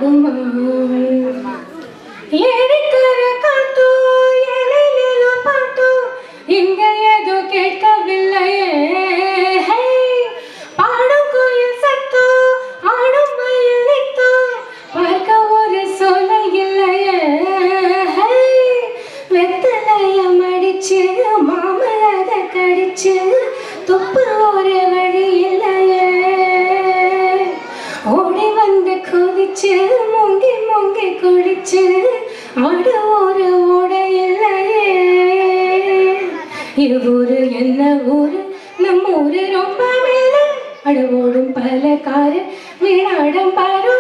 ஆகுமா ஏரிக்கர காத்தோ ஏழையிலோ பாட்டோ இங்க ஏதோ கேட்கவில்லையே பாடும் கோயில் சத்தோ ஆடும் மயில் நித்தோ பார்க்க ஒரு சோலை இல்லையே வெத்தலைய மடிச்சு மாமலத கடிச்சு துப்பு ஒரு வழி இல்லையே ஓடி வந்து கொதிச்சு மூங்கி மூங்கி குடிச்சு ஆடு ஒரு ஓடை இல்லையே இது ஊரு என்ன ஊரு நம்ம ஊரு ரொம்ப மேல அட ஓடும் பல காரு வீணாடம் பாரு